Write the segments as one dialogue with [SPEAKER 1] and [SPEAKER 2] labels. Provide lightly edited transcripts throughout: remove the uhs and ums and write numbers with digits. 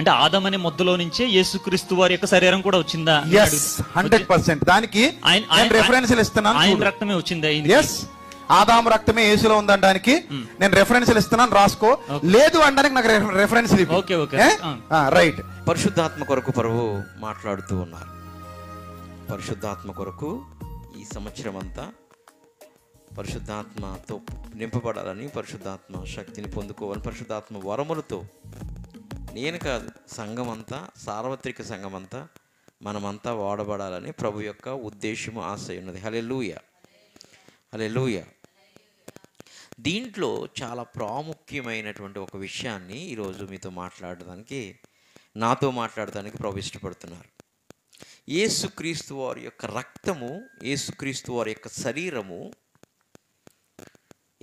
[SPEAKER 1] అంటే ఆదం అనే మొద్దలో నుంచే యేసుక్రీస్తు వారి యొక్క శరీరం కూడా వచ్చిందా?
[SPEAKER 2] yes 100%. దానికి నేను రెఫరెన్స్లు ఇస్తున్నాను.
[SPEAKER 1] ఆయన రక్తమే వచ్చిందా?
[SPEAKER 2] yes, ఆదాము రక్తమే యేసులో ఉందనడానికి నేను రెఫరెన్స్లు ఇస్తున్నాను, రాసుకో. లేదు అనడానికి నాకు రెఫరెన్స్ రైట్.
[SPEAKER 3] పరిశుద్ధాత్మ కొరకు ప్రభువు మాట్లాడుతూ ఉన్నారు. పరిశుద్ధాత్మ కొరకు ఈ సంవత్సరం అంతా పరిశుద్ధాత్మతో నింపబడాలని, పరిశుద్ధాత్మ శక్తిని పొందుకోవాలని, పరిశుద్ధాత్మ వరములతో నేను కాదు సంఘమంతా, సార్వత్రిక సంఘమంతా మనమంతా వాడబడాలని ప్రభు యొక్క ఉద్దేశము, ఆశయం ఉన్నది. హల్లెలూయా, హల్లెలూయా. దీంట్లో చాలా ప్రాముఖ్యమైనటువంటి ఒక విషయాన్ని ఈరోజు మీతో మాట్లాడడానికి, నాతో మాట్లాడడానికి ప్రభు ఇష్టపడుతున్నారు. యేసుక్రీస్తు వారి యొక్క రక్తము, యేసుక్రీస్తు వారి యొక్క శరీరము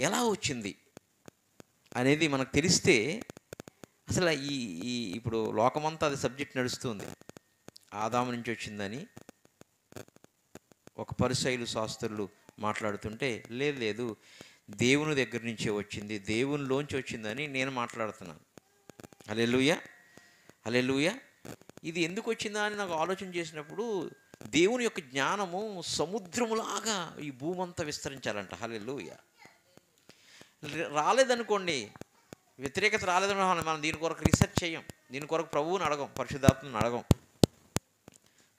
[SPEAKER 3] ఎలా వచ్చింది అనేది మనకు తెలిస్తే అసలు ఈ ఇప్పుడు లోకమంతా అది సబ్జెక్ట్ నడుస్తుంది. ఆదాము నుంచి వచ్చిందని ఒక పరిసయ్యులు శాస్త్రులు మాట్లాడుతుంటే, లేదు దేవుని దగ్గర నుంచే వచ్చింది, దేవునిలోంచి వచ్చిందని నేను మాట్లాడుతున్నాను. హల్లెలూయా, హల్లెలూయా. ఇది ఎందుకు వచ్చిందా అని నాకు ఆలోచన చేసినప్పుడు, దేవుని యొక్క జ్ఞానము సముద్రములాగా ఈ భూమంతా విస్తరించాలంట. హల్లెలూయా. రాలేదనుకోండి, వ్యతిరేకత రాలేదనుకోండి, మనం దీని కొరకు రీసెర్చ్ చేయం, దీని కొరకు ప్రభువుని అడగం, పరిశుద్ధాత్మని అడగం.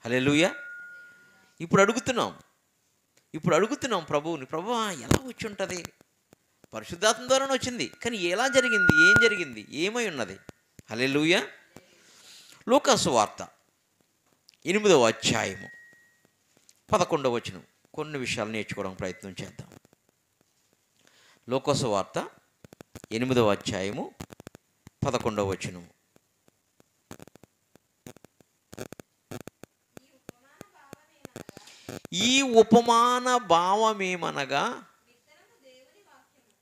[SPEAKER 3] హల్లెలూయా. ఇప్పుడు అడుగుతున్నాం ప్రభువుని, ప్రభువా ఎలా వచ్చి ఉంటుంది? పరిశుద్ధాత్మ ద్వారానే వచ్చింది, కానీ ఎలా జరిగింది, ఏం జరిగింది, ఏమై ఉన్నది? హల్లెలూయా. లూకాసు వార్త 8వ అధ్యాయము 11వ వచనం, కొన్ని విషయాలు నేర్చుకోవడానికి ప్రయత్నం చేద్దాం. లూకాసు వార్త 8వ అధ్యాయము 11వ వచనం. ఈ ఉపమాన భావమేమనగా,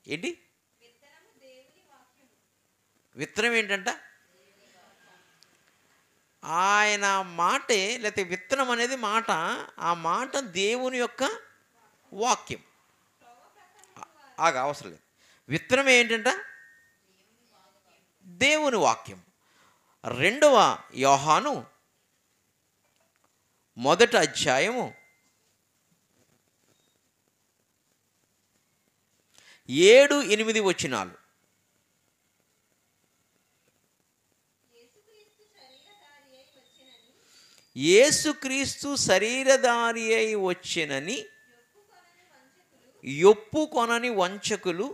[SPEAKER 3] ఏంటి విత్తనం ఏంటంట? ఆయన మాటే, లేకపోతే విత్తనం అనేది మాట, ఆ మాట దేవుని యొక్క వాక్యం. అవసరం లేదు. విత్తనం ఏంటంట? దేవుని వాక్యం. 2వ యోహాను 1వ అధ్యాయము 7-8 వచనాలు. యేసుక్రీస్తు శరీరధారి అయి వచ్చెనని ఒప్పుకొనని వంచకులు,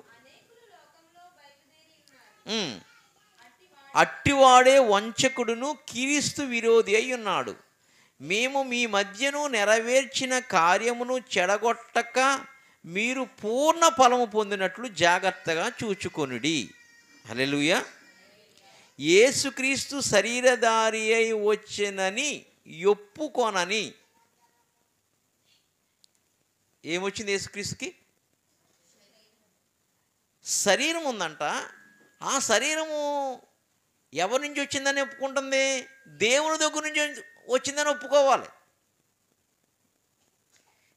[SPEAKER 3] అట్టివాడే వంచకుడును క్రీస్తు విరోధి అయి ఉన్నాడు. మేము మీ మధ్యను నెరవేర్చిన కార్యమును చెడగొట్టక మీరు పూర్ణ ఫలము పొందినట్లు జాగ్రత్తగా చూచుకొనుడి. హల్లెలూయా. యేసుక్రీస్తు శరీరధారి అయి వచ్చెనని ఒప్పుకొనని, ఏమొచ్చింది యేసుక్రీస్తుకి? శరీరం ఉందంట. ఆ శరీరము ఎవరి నుంచి వచ్చిందని ఒప్పుకుంటుంది? దేవుని దగ్గర నుంచి వచ్చిందని ఒప్పుకోవాలి.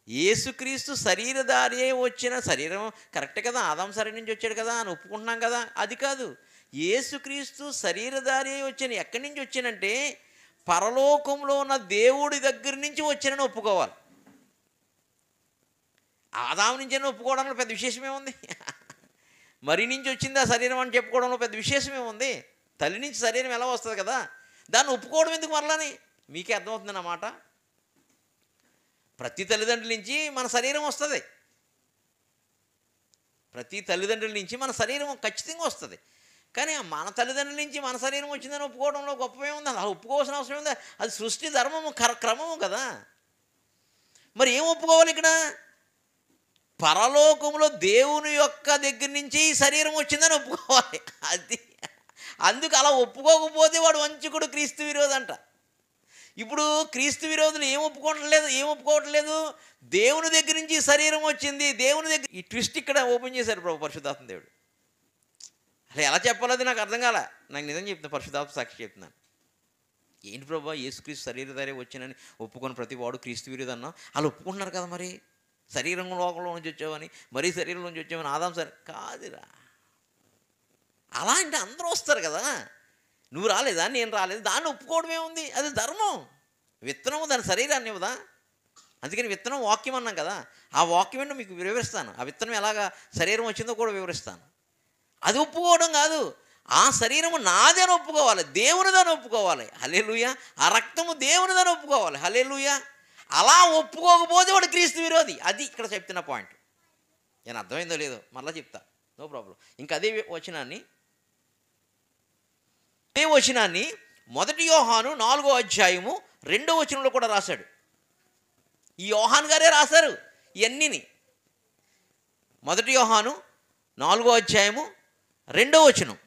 [SPEAKER 3] యేసుక్రీస్తు శరీరధారి అయి వచ్చిన శరీరం కరెక్టే కదా, ఆదాం శరీరం నుంచి వచ్చాడు కదా అని ఒప్పుకుంటున్నాం కదా. అది కాదు, యేసుక్రీస్తు శరీరధారి అయి వచ్చిన ఎక్కడి నుంచి వచ్చానంటే పరలోకంలో ఉన్న దేవుడి దగ్గర నుంచి వచ్చానని ఒప్పుకోవాలి. ఆదాము నుంచి ఒప్పుకోవడంలో పెద్ద విశేషమేముంది? మరి నుంచి వచ్చింది ఆ శరీరం అని చెప్పుకోవడంలో పెద్ద విశేషమేముంది? తల్లి నుంచి శరీరం ఎలా వస్తుంది కదా, దాన్ని ఒప్పుకోవడం ఎందుకు మరలని? మీకే అర్థమవుతుంది అన్నమాట. ప్రతి తల్లిదండ్రుల నుంచి మన శరీరం వస్తుంది, ప్రతి తల్లిదండ్రుల నుంచి మన శరీరం ఖచ్చితంగా వస్తుంది. కానీ మన తల్లిదండ్రుల నుంచి మన శరీరం వచ్చిందని ఒప్పుకోవడంలో గొప్పమేముంది? అలా ఒప్పుకోవాల్సిన అవసరం ఉంది. అది సృష్టి ధర్మము, క్రమము కదా. మరి ఏం ఒప్పుకోవాలి ఇక్కడ? పరలోకంలో దేవుని యొక్క దగ్గర నుంచి ఈ శరీరం వచ్చిందని ఒప్పుకోవాలి. అది అందుకు అలా ఒప్పుకోకపోతే వాడు వంచకుడు, క్రీస్తు విరోధి అంట. ఇప్పుడు క్రీస్తు విరోధులు ఏం ఒప్పుకోవట్లేదు? దేవుని దగ్గర నుంచి శరీరం వచ్చింది, దేవుని దగ్గర. ఈ ట్విస్ట్ ఇక్కడ ఓపెన్ చేశారు ప్రభు పరిశుద్ధాత్మ దేవుడు. అసలు ఎలా చెప్పాలది నాకు అర్థం కాలే. నాకు నిజం చెప్తున్నా, పరిశుద్ధాత్మ సాక్షి చెప్తున్నాను. ఏంటి ప్రభు, యేసుక్రీస్తు శరీరధారే వచ్చినని ఒప్పుకొని ప్రతి వాడు క్రీస్తు విరోధి అన్నా. అలా ఒప్పుకుంటున్నారు కదా. మరి శరీరం లోకంలో నుంచి వచ్చావని, మరీ శరీరంలో నుంచి వచ్చావని ఆదాం సరే కాదురా. అలా అంటే అందరూ వస్తారు కదా. నువ్వు రాలేదా, నేను రాలేదు, దాన్ని ఒప్పుకోవడమే ఉంది, అది ధర్మం. విత్తనము దాని శరీరాన్ని ఇవ్వదా? అందుకని విత్తనం వాక్యం అన్నాం కదా, ఆ వాక్యం ఏంటో మీకు వివరిస్తాను. ఆ విత్తనం ఎలాగా శరీరం వచ్చిందో కూడా వివరిస్తాను. అది ఒప్పుకోవడం కాదు, ఆ శరీరము నాదని ఒప్పుకోవాలి, దేవునిదని ఒప్పుకోవాలి. హల్లెలూయా. ఆ రక్తము దేవునిదని ఒప్పుకోవాలి. హల్లెలూయా. అలా ఒప్పుకోకపోతే వాడు క్రీస్తు విరోధి. అది ఇక్కడ చెప్తున్న పాయింట్. నేను అర్థమైందో లేదో మళ్ళీ చెప్తా, నో ప్రాబ్లం. ఇంకా అదే వచనాన్ని 1 యోహాను 4వ అధ్యాయము 2వ వచనంలో కూడా రాశాడు. ఈ యోహాన్ గారే రాశారు ఇవన్నీని. 1 యోహాను 4వ అధ్యాయము 2వ వచనం,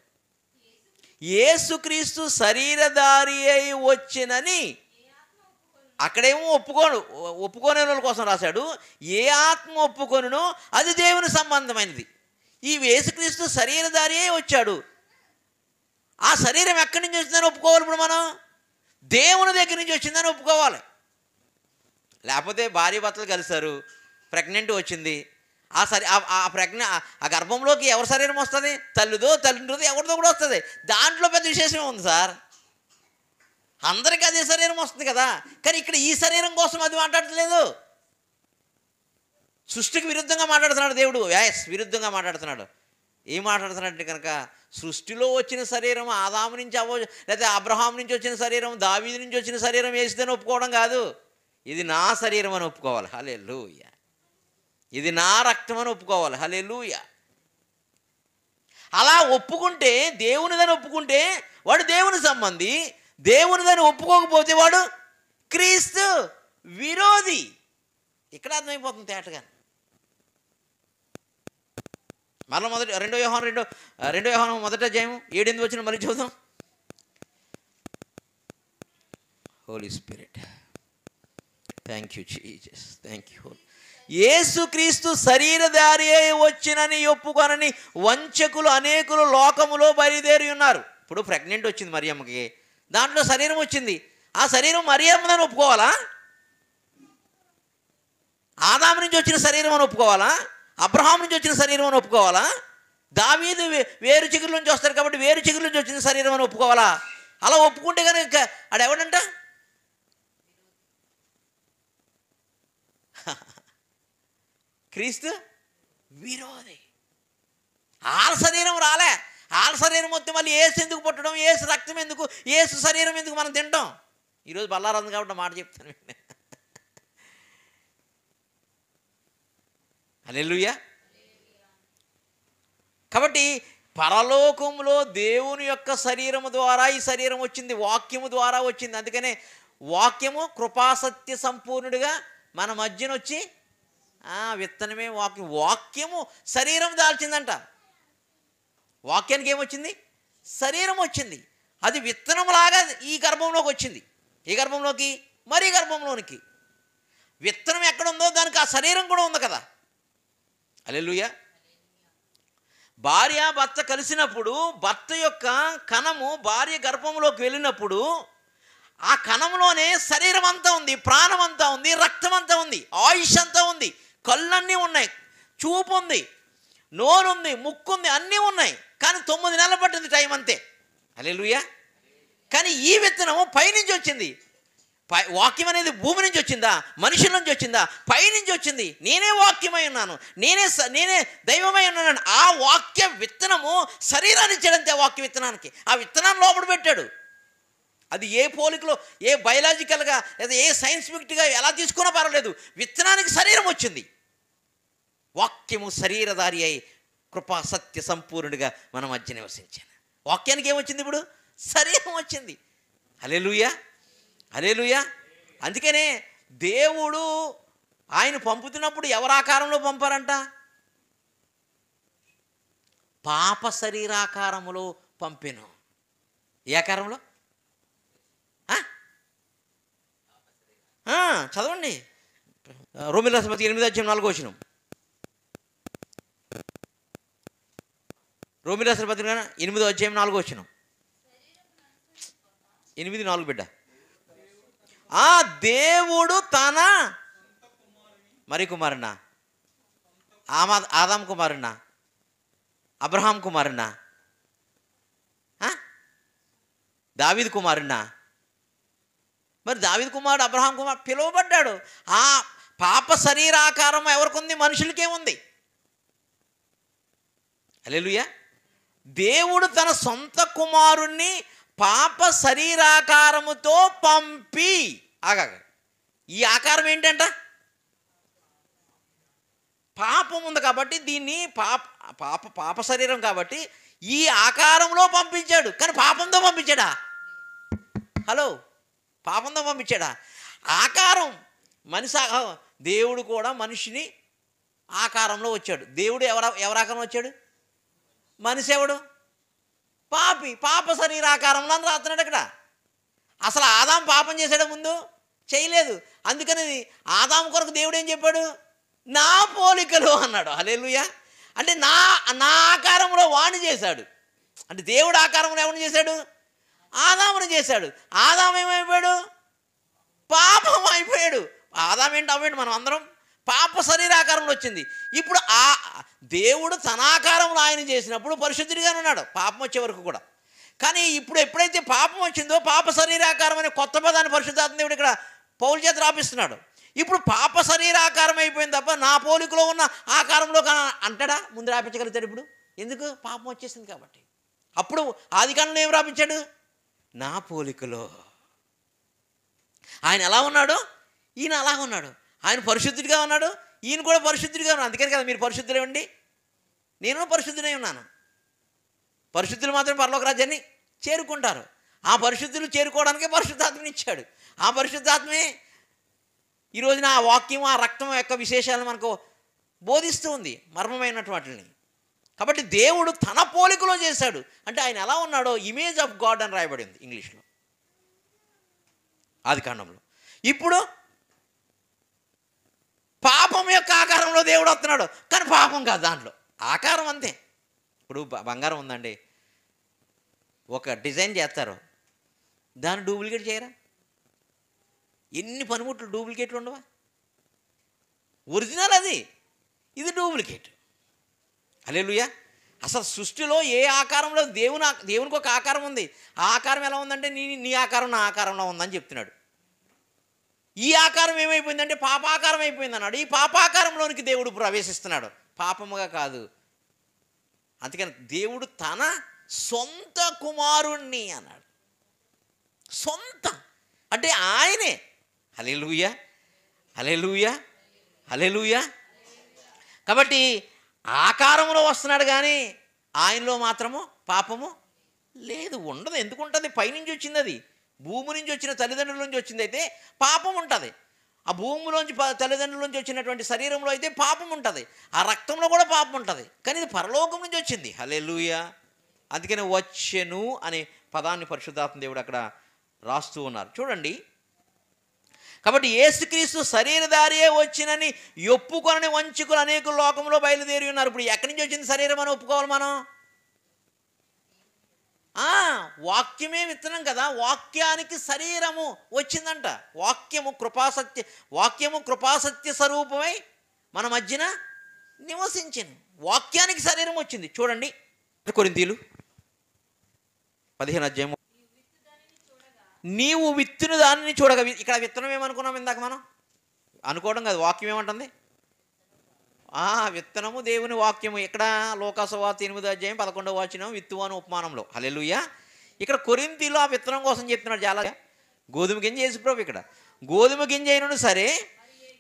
[SPEAKER 3] యేసుక్రీస్తు శరీరధారి అయి వచ్చినని. అక్కడేమో ఒప్పుకోనే వాళ్ళ కోసం రాశాడు. ఏ ఆత్మ ఒప్పుకొనునో అది దేవుని సంబంధమైనది. ఈ యేసుక్రీస్తు శరీరధారి అయి వచ్చాడు. ఆ శరీరం ఎక్కడి నుంచి వచ్చిందని ఒప్పుకోవాలి. ఇప్పుడు మనం దేవుని దగ్గర నుంచి వచ్చిందని ఒప్పుకోవాలి. లేకపోతే భార్య భర్తలు కలిశారు, ప్రెగ్నెంట్ వచ్చింది, ఆ గర్భంలోకి ఎవరి శరీరం వస్తుంది? తల్లిదో తండ్రిదో ఎవరిదో కూడా వస్తుంది. దాంట్లో పెద్ద విశేషం ఉంది సార్. అందరికీ అదే శరీరం వస్తుంది కదా. కానీ ఇక్కడ ఈ శరీరం కోసం అది మాట్లాడట్లేదు. సృష్టికి విరుద్ధంగా మాట్లాడుతున్నాడు దేవుడు. విరుద్ధంగా మాట్లాడుతున్నాడు. ఏం మాట్లాడుతున్నాడంటే కనుక, సృష్టిలో వచ్చిన శరీరం ఆదాము నుంచి లేకపోతే అబ్రహాం నుంచి వచ్చిన శరీరం, దావీదు నుంచి వచ్చిన శరీరం వేసిదని ఒప్పుకోవడం కాదు. ఇది నా శరీరం అని ఒప్పుకోవాలి. హల్లెలూయా. ఇది నా రక్తం అని ఒప్పుకోవాలి. హల్లెలూయా. అలా ఒప్పుకుంటే, దేవునిదని ఒప్పుకుంటే వాడు దేవుని సంబంధి, దేవునిదని ఒప్పుకోకపోతే వాడు క్రీస్తు విరోధి. ఇక్కడ అర్థమైపోతుంది తేటగా. మరలా 2 యోహాను 1వ అధ్యాయం 7 వచ్చిన మళ్ళీ చూద్దాం. Holy spirit, thank you Jesus, thank you. యేసుక్రీస్తు శరీరధారి అయి వచ్చినని ఒప్పుకొనని వంచకులు అనేకులు లోకములో బయలుదేరి ఉన్నారు. ఇప్పుడు ప్రెగ్నెంట్ వచ్చింది మరియమ్మకి, దాంట్లో శరీరం వచ్చింది. ఆ శరీరం మరియమ్మదని ఒప్పుకోవాలా? ఆదాము నుంచి వచ్చిన శరీరం అని ఒప్పుకోవాలా? అబ్రహాం నుంచి వచ్చిన శరీరం అని ఒప్పుకోవాలా? దావీదు వేరు చిగురు నుంచి వస్తారు కాబట్టి వేరు చిగురు నుంచి వచ్చిన శరీరం అని ఒప్పుకోవాలా? అలా ఒప్పుకుంటే కనుక ఆడెవడంట? క్రీస్తు విరోధి. ఆళ్ళ శరీరం రాలే. ఆళ్ళ శరీరం మొత్తం మళ్ళీ ఏసు ఎందుకు పుట్టడం, ఏసు రక్తం ఎందుకు, ఏసు శరీరం ఎందుకు మనం తింటాం? ఈరోజు బల్లారంది కాబట్టి మాట చెప్తాను. హల్లెలూయా. కాబట్టి పరలోకంలో దేవుని యొక్క శరీరము ద్వారా ఈ శరీరం వచ్చింది, వాక్యము ద్వారా వచ్చింది. అందుకనే వాక్యము కృపాసత్య సంపూర్ణుడిగా మన మధ్యన వచ్చి విత్తనమే వాక్యము శరీరం దాల్చిందంట. వాక్యానికి ఏమొచ్చింది? శరీరం వచ్చింది. అది విత్తనంలాగా ఈ గర్భంలోకి వచ్చింది. ఈ గర్భంలోకి, మరీ గర్భంలోనికి. విత్తనం ఎక్కడుందో దానికి ఆ శరీరం కూడా ఉంది కదా. హల్లెలూయా. భార్య భర్త కలిసినప్పుడు భర్త యొక్క కణము భార్య గర్భంలోకి వెళ్ళినప్పుడు ఆ కణంలోనే శరీరం అంతా ఉంది, ప్రాణం అంతా ఉంది, రక్తం అంతా ఉంది, ఆయుష్ అంతా ఉంది, కళ్ళన్నీ ఉన్నాయి, చూపు ఉంది, నోరు ఉంది, ముక్కు ఉంది, అన్నీ ఉన్నాయి. కానీ 9 నెలలు పట్టింది టైం అంతే. హల్లెలూయా. కానీ ఈ విత్తనము పైనుంచి వచ్చింది. వాక్యం అనేది భూమి నుంచి వచ్చిందా, మనుషుల నుంచి వచ్చిందా? పైనుంచి వచ్చింది. నేనే వాక్యమై ఉన్నాను, నేనే దైవమై ఉన్నాను. ఆ వాక్య విత్తనము శరీరాన్ని ఇచ్చాడంతే. వాక్య విత్తనానికి ఆ విత్తనాన్ని లోపల పెట్టాడు. అది ఏ పోలికలో, ఏ బయలాజికల్గా లేదా ఏ సైన్స్ఫిక్గా ఎలా తీసుకున్నా పర్వాలేదు, విత్తనానికి శరీరం వచ్చింది. వాక్యము శరీరధారి అయి కృపా సత్య సంపూర్ణుడిగా మన మధ్య నివసించాను. వాక్యానికి ఏమొచ్చింది? ఇప్పుడు శరీరం వచ్చింది. హల్లెలూయా, హల్లెలూయా. అందుకనే దేవుడు ఆయన పంపుతున్నప్పుడు ఎవరి ఆకారంలో పంపారంట? పాప శరీరాకారములో పంపెను. ఏ ఆకారంలో? చదవండి. రోమీయుల రాసిన పత్రిక 8వ అధ్యాయం 4వ వచనం. రోమీయుల రాసిన పత్రిక 8వ అధ్యాయం 4వ వచనం. 8:4 బిడ్డ. దేవుడు తన మరి కుమారునా, ఆదాం కుమారునా, అబ్రహాం కుమారునా? దావీదు కుమారుడినా? మరి దావీదు కుమారుడు అబ్రహాం కుమారుడు పిలువబడ్డాడు. ఆ పాప శరీరాకారం ఎవరికుంది? మనుషులకేముంది. హల్లెలూయా. దేవుడు తన సొంత కుమారుణ్ణి పాప శరీరాకారముతో పంపి ఈ ఆకారం ఏంటంట? పాపం ఉంది కాబట్టి దీన్ని పాప శరీరం కాబట్టి ఈ ఆకారంలో పంపించాడు. కానీ పాపంతో పంపించాడా? హలో, పాపంతో పంపించాడా? ఆకారం మనిషి, దేవుడు కూడా మనిషిని ఆకారంలో వచ్చాడు. దేవుడు ఎవరి ఆకారం వచ్చాడు? మనిషి ఎవడు? పాపి, పాప శరీరాకారంలో అని రాస్తున్నాడు అక్కడ. అసలు ఆదాం పాపం చేశాడు ముందు? చేయలేదు. అందుకని ఆదాం కొరకు దేవుడు ఏం చెప్పాడు? నా పోలికలు అన్నాడు. హల్లెలూయా. అంటే నా ఆకారంలో వాణ్ణి చేశాడు. అంటే దేవుడు ఆకారంలో ఎవరిని చేశాడు? ఆదాముని చేశాడు. ఆదాం ఏమైపోయాడు? పాపం అయిపోయాడు. ఆదాం ఏంటి అవ్వండి, మనం అందరం పాప శరీరాకారంలో వచ్చింది. ఇప్పుడు ఆ దేవుడు తన ఆకారంలో ఆయన చేసినప్పుడు పరిశుద్ధుడిగానే ఉన్నాడు పాపం వచ్చే వరకు కూడా. కానీ ఇప్పుడు ఎప్పుడైతే పాపం వచ్చిందో పాప శరీరాకారం అనే కొత్త పదాన్ని పరిశుద్ధాత్మ దేవుడు ఇక్కడ పౌలు చేత రాపిస్తున్నాడు. ఇప్పుడు పాప శరీరాకారం అయిపోయింది తప్ప నా పోలికలో ఉన్న ఆకారంలో అంటాడా? ముందు రాపించగలుగుతాడు. ఇప్పుడు ఎందుకు? పాపం వచ్చేసింది కాబట్టి. అప్పుడు ఆదికాండంలో ఏం రాపించాడు? నా పోలికలో. ఆయన ఎలా ఉన్నాడు? ఈయన అలా ఉన్నాడు. ఆయన పరిశుద్ధుడిగా ఉన్నాడు, ఈయన కూడా పరిశుద్ధుడిగా ఉన్నాడు. అందుకని కదా మీరు పరిశుద్ధులే ఉండి నేను పరిశుద్ధులై ఉన్నాను. పరిశుద్ధులు మాత్రం పరలోక రాజ్యాన్ని చేరుకుంటారు. ఆ పరిశుద్ధులు చేరుకోవడానికే పరిశుద్ధాత్మని ఇచ్చాడు. ఆ పరిశుద్ధాత్మే ఈరోజున ఆ వాక్యం, ఆ రక్తం యొక్క విశేషాలను మనకు బోధిస్తూ ఉంది, మర్మమైనటువంటి వాటిని. కాబట్టి దేవుడు తన పోలికలో చేశాడు. అంటే ఆయన ఎలా ఉన్నాడో ఇమేజ్ ఆఫ్ గాడ్ అని రాయబడింది ఇంగ్లీష్లో ఆదికాండంలో. ఇప్పుడు పాపం యొక్క ఆకారంలో దేవుడు వస్తున్నాడు, కానీ పాపం కాదు, దాంట్లో ఆకారం అంతే. ఇప్పుడు బంగారం ఉందండి, ఒక డిజైన్ చేస్తారు, దాన్ని డూప్లికేట్ చేయరా? ఎన్ని పనిముట్లు డూప్లికేట్లు ఉండవా? ఒరిజినల్ అది, ఇది డూప్లికేట్. హల్లెలూయా. అసలు సృష్టిలో ఏ ఆకారంలో దేవునికి ఒక ఆకారం ఉంది. ఆ ఆకారం ఎలా ఉందంటే నీ ఆకారం నా ఆకారంలో ఉందని చెప్తున్నాడు. ఈ ఆకారం ఏమైపోయిందంటే పాపాకారం అయిపోయింది అన్నాడు. ఈ పాపాకారంలోనికి దేవుడు ప్రవేశిస్తున్నాడు, పాపముగా కాదు. అందుకని దేవుడు తన సొంత కుమారుణ్ణి అన్నాడు. సొంత అంటే ఆయనే. హల్లెలూయా, హల్లెలూయా, హల్లెలూయా. కాబట్టి ఆకారంలో వస్తున్నాడు, కానీ ఆయనలో మాత్రము పాపము లేదు, ఉండదు. ఎందుకు ఉంటుంది? పైనుంచి వచ్చింది, అది భూమి నుంచి వచ్చిన తల్లిదండ్రుల నుంచి వచ్చింది అయితే పాపం ఉంటుంది. ఆ భూమిలోంచి తల్లిదండ్రుల నుంచి వచ్చినటువంటి శరీరంలో అయితే పాపం ఉంటుంది, ఆ రక్తంలో కూడా పాపం ఉంటుంది. కానీ ఇది పరలోకం నుంచి వచ్చింది. హల్లెలూయా. అందుకని వచ్చెను అనే పదాన్ని పరిశుద్ధాత్మ దేవుడు అక్కడ రాస్తూ ఉన్నారు. చూడండి, కాబట్టి యేసుక్రీస్తు శరీరధారియే వచ్చినని ఒప్పుకొనని వంచుకులు అనేక లోకంలో బయలుదేరి ఉన్నారు. ఇప్పుడు ఎక్కడి నుంచి వచ్చింది శరీరం అని ఒప్పుకోవాలి మనం? వాక్యమే విత్తనం కదా, వాక్యానికి శరీరము వచ్చిందంట. వాక్యము కృపాసత్య స్వరూపమై మన మధ్యన నివసించింది. వాక్యానికి శరీరం వచ్చింది. చూడండి, కొరింథీయులు 15వ అధ్యాయం. నీవు విత్తును దానిని చూడగా, ఇక్కడ విత్తనం ఏమనుకున్నాం ఇందాక మనం? అనుకోవడం కాదు, వాక్యం ఏమంటుంది? విత్తనము దేవుని వాక్యము. ఇక్కడ లోకాసువార్త 8వ అధ్యాయం 11వ వచనం విత్తువాను ఉపమానంలో. హల్లెలూయా. ఇక్కడ కొరింథీయులు ఆ విత్తనం కోసం చెప్తున్నాడు. చాలా గోధుమ గింజ యేసుప్రభు ఇక్కడ గోధుమ గింజ అయినా సరే,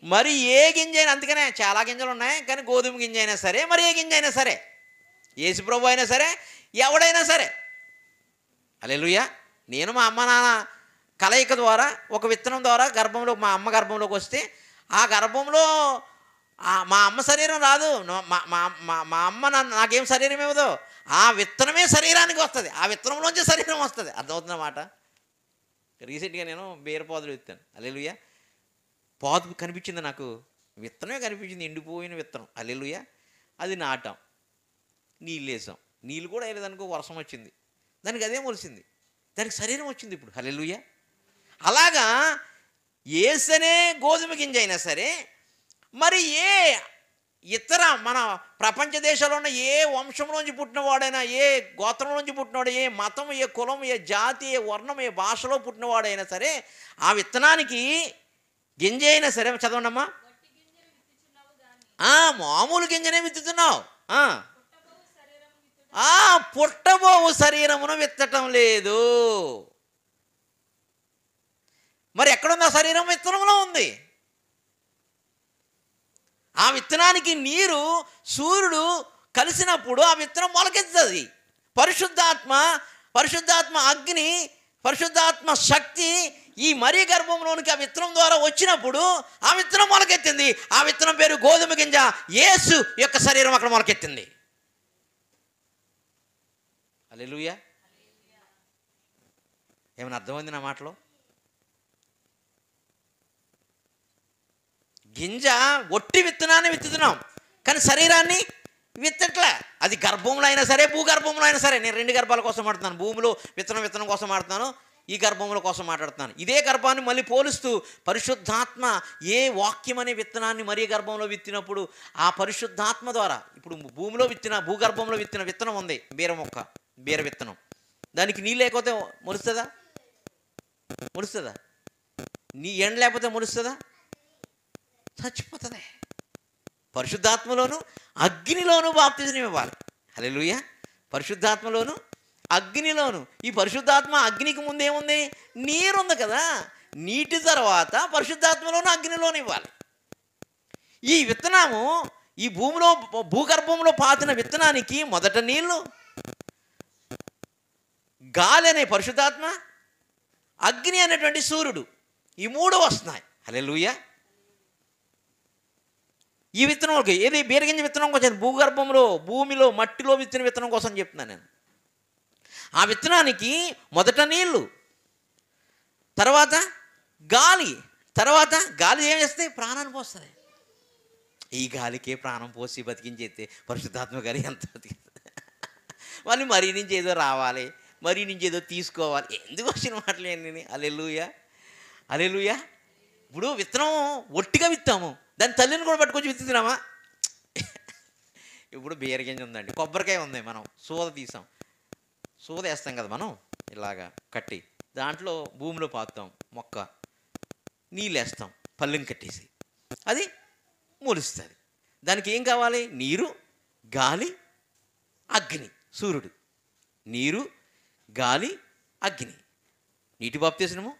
[SPEAKER 3] మరి ఏ గింజ అయినా, అందుకనే చాలా గింజలు ఉన్నాయి, కానీ గోధుమ గింజ అయినా సరే, మరి ఏ గింజ అయినా సరే, యేసుప్రభు అయినా సరే, ఎవడైనా సరే. హల్లెలూయా. నేను మా అమ్మ నాన్న కలయిక ద్వారా ఒక విత్తనం ద్వారా మా అమ్మ గర్భంలోకి వస్తే, ఆ గర్భంలో మా అమ్మ శరీరం రాదు, మా అమ్మ నాకేం శరీరం ఇవ్వదు, ఆ విత్తనమే శరీరానికి వస్తుంది, ఆ విత్తనంలోంచి శరీరం వస్తుంది. అర్థమవుతుందన్నమాట. రీసెంట్గా నేను బీరపాదులు విత్తాను. హల్లెలూయా. పాదు కనిపించింది నాకు, విత్తనమే కనిపించింది, ఎండిపోయిన విత్తనం. హల్లెలూయా. అది నాటాం, నీళ్ళు వేసాం, నీళ్ళు కూడా వేయలేదనుకో, వర్షం వచ్చింది, దానికి అదే మొలిసింది, దానికి శరీరం వచ్చింది ఇప్పుడు. హల్లెలూయా. అలాగా యేసనే గోధుమ గింజ అయినా సరే, మరి ఏ ఇతర మన ప్రపంచ దేశాల్లో ఉన్న ఏ వంశంలోంచి పుట్టినవాడైనా, ఏ గోత్రంలోంచి పుట్టినవాడు, ఏ మతం, ఏ కులం, ఏ జాతి, ఏ వర్ణం, ఏ భాషలో పుట్టినవాడైనా సరే ఆ విత్తనానికి గింజ అయినా సరే, చదవండమ్మా, మామూలు గింజనే విత్తుతున్నావు, పుట్టబోవు శరీరమును విత్తటం లేదు. మరి ఎక్కడుంది ఆ శరీరం? విత్తనంలో ఉంది. ఆ విత్తనానికి నీరు, సూర్యుడు కలిసినప్పుడు ఆ విత్తనం మొలకెత్తుతుంది. పరిశుద్ధాత్మ అగ్ని, పరిశుద్ధాత్మ శక్తి ఈ మరీ గర్భంలోనికి ఆ విత్తనం ద్వారా వచ్చినప్పుడు ఆ విత్తనం మొలకెత్తింది. ఆ విత్తనం పేరు గోధుమ గింజ. యేసు యొక్క శరీరం అక్కడ మొలకెత్తింది. హల్లెలూయా. ఏమైనా అర్థమైంది నా మాటలో? గింజ ఒట్టి విత్తనాన్ని విత్తుతున్నాం, కానీ శరీరాన్ని విత్తట్లే. అది గర్భంలో అయినా సరే, భూగర్భంలో అయినా సరే. నేను 2 గర్భాల కోసం మాట్లాడుతున్నాను. భూమిలో విత్తనం కోసం మాట్లాడుతున్నాను, ఈ గర్భంలో కోసం మాట్లాడుతున్నాను. ఇదే గర్భాన్ని మళ్ళీ పోలుస్తూ పరిశుద్ధాత్మ ఏ వాక్యం అనే విత్తనాన్ని మరీ గర్భంలో విత్తినప్పుడు ఆ పరిశుద్ధాత్మ ద్వారా, ఇప్పుడు భూమిలో విత్తిన, భూగర్భంలో విత్తిన విత్తనం ఉంది, బీర మొక్క, బీర విత్తనం. దానికి నీళ్ళు లేకపోతే మొలుస్తుందా? నీ ఎండ లేకపోతే మొలుస్తుందా? చచ్చిపోతుంది. పరిశుద్ధాత్మలోను అగ్నిలోను బాప్తిజం ఇవ్వాలి. హల్లెలూయా. పరిశుద్ధాత్మలోను అగ్నిలోను. ఈ పరిశుద్ధాత్మ అగ్నికి ముందేముంది? నీరుంది కదా. నీటి తర్వాత పరిశుద్ధాత్మలోను అగ్నిలోను ఇవ్వాలి. ఈ విత్తనము ఈ భూమిలో, భూగర్భంలో పాతిన విత్తనానికి మొదట నీళ్లు, గాలి అనే పరిశుద్ధాత్మ, అగ్ని అనేటువంటి సూర్యుడు, ఈ 3 వస్తున్నాయి. హల్లెలూయా. ఈ విత్తనం ఏది? బీరగింజ విత్తనం కోసం, భూగర్భంలో, భూమిలో, మట్టిలో విత్తిన విత్తనం కోసం చెప్తున్నాను నేను. ఆ విత్తనానికి మొదట నీళ్లు, తర్వాత గాలి, తర్వాత గాలి ఏం చేస్తే ప్రాణాన్ని పోస్తుంది. ఈ గాలికే ప్రాణం పోసి బతికించేస్తే పరిశుద్ధాత్మ గారి ఎంత బతికిస్తుంది. మళ్ళీ మరీ నుంచి ఏదో రావాలి, మరీ నుంచి ఏదో తీసుకోవాలి. ఎందుకు వచ్చిన మాటలేండి? హల్లెలూయా. హల్లెలూయా. ఇప్పుడు విత్తనం ఒట్టిగా విత్తాము, దాని తల్లిని కూడా పట్టుకొచ్చి విత్తుతున్నామా? ఇప్పుడు బీరగింజ ఉందండి, కొబ్బరికాయ ఉంది, మనం సూద తీసాం, సూద వేస్తాం కదా మనం ఇలాగా కట్టి, దాంట్లో భూమిలో పాతాం మొక్క, నీళ్ళు వేస్తాం పళ్ళెం కట్టేసి, అది మొలుస్తుంది. దానికి ఏం కావాలి? నీరు, గాలి, అగ్ని, సూర్యుడు. నీరు, గాలి, అగ్ని. నీటి బాప్తిస్మము,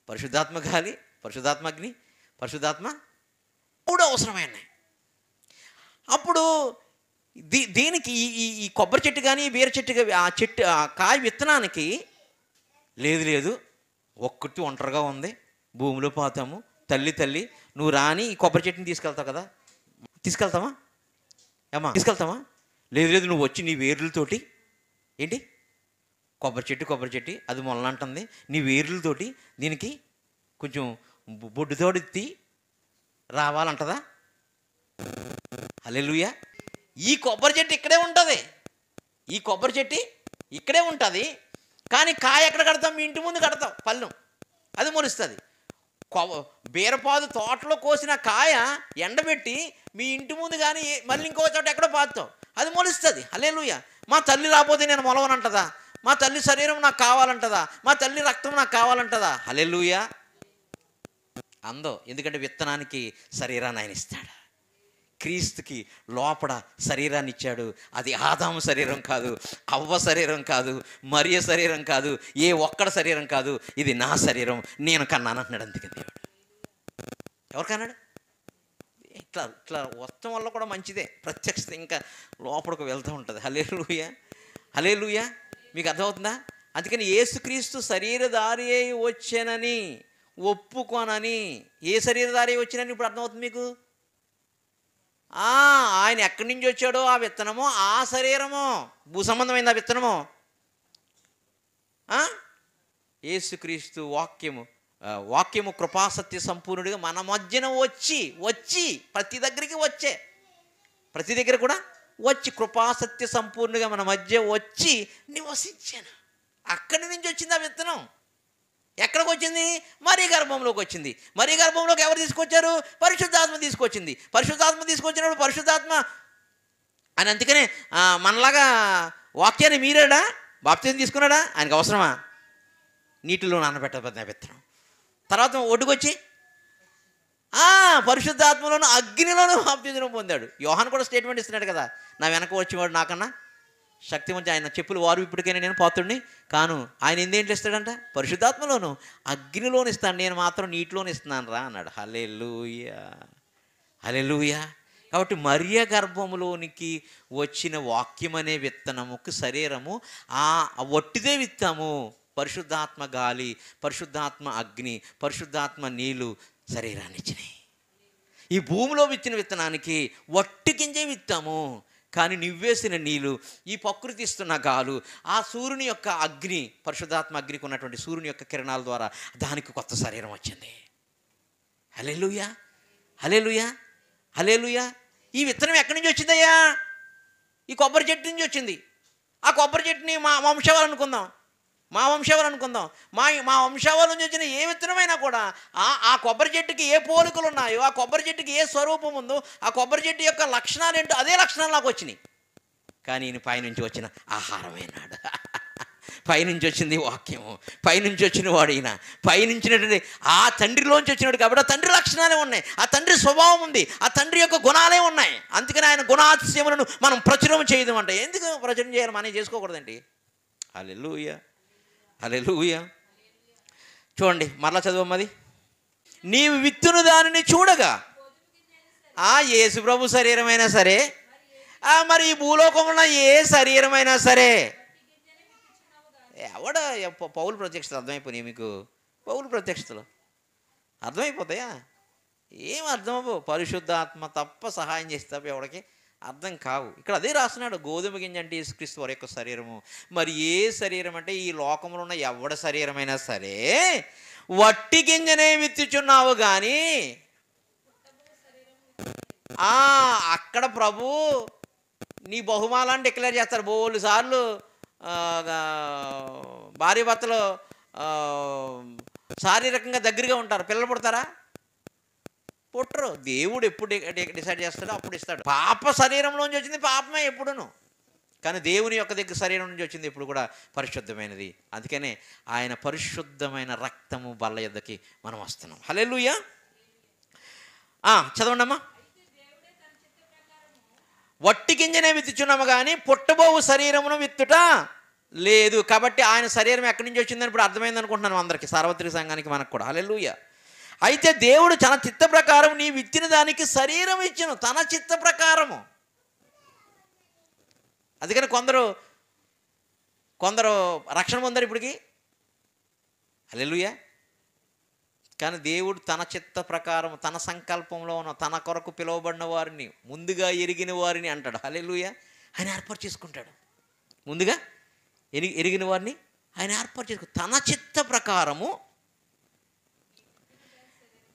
[SPEAKER 3] పరిశుద్ధాత్మ గాలి, పరిశుద్ధాత్మ అగ్ని, పరిశుద్ధాత్మ 3 అవసరమైనాయి. అప్పుడు దీనికి ఈ కొబ్బరి చెట్టు కానీ, బీర చెట్టు, ఆ కాయ విత్తనానికి లేదు ఒక్కటి ఒంటరిగా ఉంది, భూమిలో పోతాము, తల్లి నువ్వు రాని ఈ కొబ్బరి చెట్టుని తీసుకెళ్తావు కదా, తీసుకెళ్తావా ఏమా? తీసుకెళ్తావా? లేదు నువ్వు వచ్చి నీ వేర్లతోటి, ఏంటి కొబ్బరి చెట్టు అది మొలనంటుంది, నీ వేర్లతోటి దీనికి కొంచెం బొడ్డుతోడి రావాలంటదా? హల్లెలూయా. ఈ కొబ్బరి చెట్టు ఇక్కడే ఉంటుంది, కానీ కాయ ఎక్కడ కడతాం? మీ ఇంటి ముందు కడతాం, పళ్ళెం, అది మొలుస్తుంది. బీరపాదు తోటలో కోసిన కాయ ఎండబెట్టి మీ ఇంటి ముందు కానీ మళ్ళీ ఇంకో చోట ఎక్కడో పాతావు, అది మొలుస్తుంది. హల్లెలూయా. మా తల్లి రాకపోతే నేను మొలవనంటదా? మా తల్లి శరీరం నాకు కావాలంటదా? మా తల్లి రక్తం నాకు కావాలంటదా? హల్లెలూయా. అందో. ఎందుకంటే విత్తనానికి శరీరాన్ని ఆయన ఇస్తాడు. క్రీస్తుకి లోపల శరీరాన్ని ఇచ్చాడు. అది ఆదాము శరీరం కాదు, అవ్వ శరీరం కాదు, మరియ శరీరం కాదు, ఏ ఒక్కడ శరీరం కాదు, ఇది నా శరీరం, నేను కన్నాను అంటున్నాడు. అందుకే దేవుడు ఎవరికన్నాడు? ఇట్లా వస్తం వల్ల కూడా మంచిదే, ప్రత్యక్షత ఇంకా లోపలికి వెళ్తూ ఉంటుంది. హల్లెలూయా. మీకు అర్థమవుతుందా? అందుకని యేసుక్రీస్తు శరీరధారి అయి వచ్చానని ఒప్పుకోనని, ఏ శరీరధారి అయి వచ్చానని ఇప్పుడు అర్థమవుతుంది మీకు. ఆయన ఎక్కడి నుంచి వచ్చాడో ఆ విత్తనము, ఆ శరీరము, భూ సంబంధమైంది ఆ విత్తనము. యేసుక్రీస్తు వాక్యము కృపాసత్య సంపూర్ణుడిగా మన మధ్యన వచ్చి ప్రతి దగ్గర కూడా వచ్చి కృపాసత్య సంపూర్ణుడిగా మన మధ్య వచ్చి నివసించాను. అక్కడి నుంచి వచ్చింది ఆ విత్తనం. ఎక్కడికి వచ్చింది? మరీ గర్భంలోకి వచ్చింది. మరీ గర్భంలోకి ఎవరు తీసుకొచ్చారు? పరిశుద్ధాత్మ తీసుకొచ్చింది. పరిశుద్ధాత్మ తీసుకొచ్చినప్పుడు పరిశుద్ధాత్మ అని అందుకనే మనలాగా వాక్యాన్ని మీరాడా? బాప్తిజం తీసుకున్నాడా? ఆయనకు అవసరమా? నీటిలో నానబెట్టబడిన విత్తనం. తర్వాత ఒడ్డుకొచ్చి పరిశుద్ధాత్మలోను అగ్నిలోనూ బాప్తిజం పొందాడు. యోహాను కూడా స్టేట్మెంట్ ఇస్తున్నాడు కదా, నా వెనక వచ్చేవాడు నాకన్నా శక్తివంతం, ఆయన చెప్పులు వారు ఇప్పటికైనా నేను పాత్రుడిని కాను. ఆయన ఏందేంటి ఇస్తాడంట? పరిశుద్ధాత్మలోను అగ్నిలోని ఇస్తాను, నేను మాత్రం నీటిలోని ఇస్తున్నాను రా అన్నాడు. హల్లెలూయా, హల్లెలూయా. కాబట్టి మరియ గర్భములోనికి వచ్చిన వాక్యం అనే విత్తనముకు శరీరము ఒట్టిదే విత్తాము. పరిశుద్ధాత్మ గాలి, పరిశుద్ధాత్మ అగ్ని, పరిశుద్ధాత్మ నీళ్ళు శరీరాన్ని ఇచ్చినాయి. ఈ భూమిలో విత్తిన విత్తనానికి వట్టి గింజే విత్తాము, కానీ నివ్వేసిన నీళ్ళు, ఈ ప్రకృతి ఇస్తున్న గాలు, ఆ సూర్యుని యొక్క అగ్ని, పరిశుద్ధాత్మ అగ్నికి ఉన్నటువంటి సూర్యుని యొక్క కిరణాల ద్వారా దానికి కొత్త శరీరం వచ్చింది. హల్లెలూయా, హల్లెలూయా, హల్లెలూయా. ఈ విత్తనం ఎక్కడి నుంచి వచ్చిందయ్యా? ఈ కొబ్బరి చెట్టు నుంచి వచ్చింది. ఆ కొబ్బరి చెట్టుని మా వంశవాళ్ళు అనుకుందాం, మా వంశావళి నుంచి వచ్చిన ఏ విత్తనమైనా కూడా ఆ కొబ్బరి చెట్టుకి ఏ పోలికలు ఉన్నాయో, ఆ కొబ్బరి చెట్టుకి ఏ స్వరూపం ఉందో, ఆ కొబ్బరి చెట్టు యొక్క లక్షణాలు ఏంటో అదే లక్షణాలు నాకు వచ్చినాయి. కానీ ఈయన పైనుంచి వచ్చిన ఆహారమైనాడు. పైనుంచి వచ్చింది వాక్యము, పైనుంచి వచ్చిన వాడు ఈయన, పైనుంచినటువంటి ఆ తండ్రిలోంచి వచ్చినాడు కాబట్టి ఆ తండ్రి లక్షణాలే ఉన్నాయి, ఆ తండ్రి స్వభావం ఉంది, ఆ తండ్రి యొక్క గుణాలే ఉన్నాయి. అందుకని ఆయన గుణాతిశయములను మనం ప్రచురం చేయదమంట. ఎందుకు ప్రచురం చేయాలి? మనం చేసుకోకూడదండి. హల్లెలూయా, హల్లెలూయా. చూడండి మరలా చదవమ్మది. నీవు విత్తును దానిని చూడగా యేసు ప్రభు శరీరమైనా సరే, మరి ఈ భూలోకంలో ఏ శరీరమైనా సరే, పౌలు ప్రత్యక్షతలు అర్థమైపోయినాయి మీకు? పౌలు ప్రత్యక్షతలు అర్థమైపోతాయా? ఏం అర్థమవు? పరిశుద్ధాత్మ తప్ప సహాయం చేస్తే తప్ప ఎవడికి అర్థం కావు. ఇక్కడ అదే రాస్తున్నాడు, గోధుమ గింజ అంటే యేసుక్రీస్తు వారి యొక్క శరీరము. మరి ఏ శరీరం అంటే ఈ లోకంలో ఉన్న ఎవడ శరీరమైనా సరే వట్టి గింజనే విత్తుచున్నావు కానీ అక్కడ ప్రభు నీ బహుమానాన్ని డిక్లేర్ చేస్తారు. బోళ్ళు సార్లు భార్య భర్తలు శారీరకంగా దగ్గరగా ఉంటారు, పిల్లలు పుడతారా? పుట్టరు. దేవుడు ఎప్పుడు డిసైడ్ చేస్తాడో అప్పుడు ఇస్తాడు. పాప శరీరంలోంచి వచ్చింది పాపమే ఎప్పుడును, కానీ దేవుని యొక్క దగ్గర శరీరం నుంచి వచ్చింది ఎప్పుడు కూడా పరిశుద్ధమైనది. అందుకనే ఆయన పరిశుద్ధమైన రక్తము బల్ల యొద్దకి మనం వస్తున్నాం. హల్లెలూయా. చదవండి అమ్మా. వట్టి గింజనే విత్తుచున్నాము కానీ పుట్టబోవు శరీరమును విత్తుట లేదు. కాబట్టి ఆయన శరీరం ఎక్కడి నుంచి వచ్చిందని ఇప్పుడు అర్థమైంది అనుకుంటున్నాను అందరికీ, సార్వత్రిక సంఘానికి, మనకు కూడా. హల్లెలూయా. అయితే దేవుడు తన చిత్త ప్రకారం నీ విత్తిన దానికి శరీరం ఇచ్చును, తన చిత్త ప్రకారము. అందుకని కొందరు రక్షణ పొందారు ఇప్పటికి. హల్లెలూయా. కానీ దేవుడు తన చిత్త ప్రకారం, తన సంకల్పంలో ఉన్న, తన కొరకు పిలువబడిన వారిని, ముందుగా ఎరిగిన వారిని అంటాడు. హల్లెలూయా. ఆయన ఏర్పాటు చేసుకుంటాడు. ముందుగా ఎరిగిన వారిని ఆయన ఏర్పాటు చేసుకుంటాడు. తన చిత్త ప్రకారము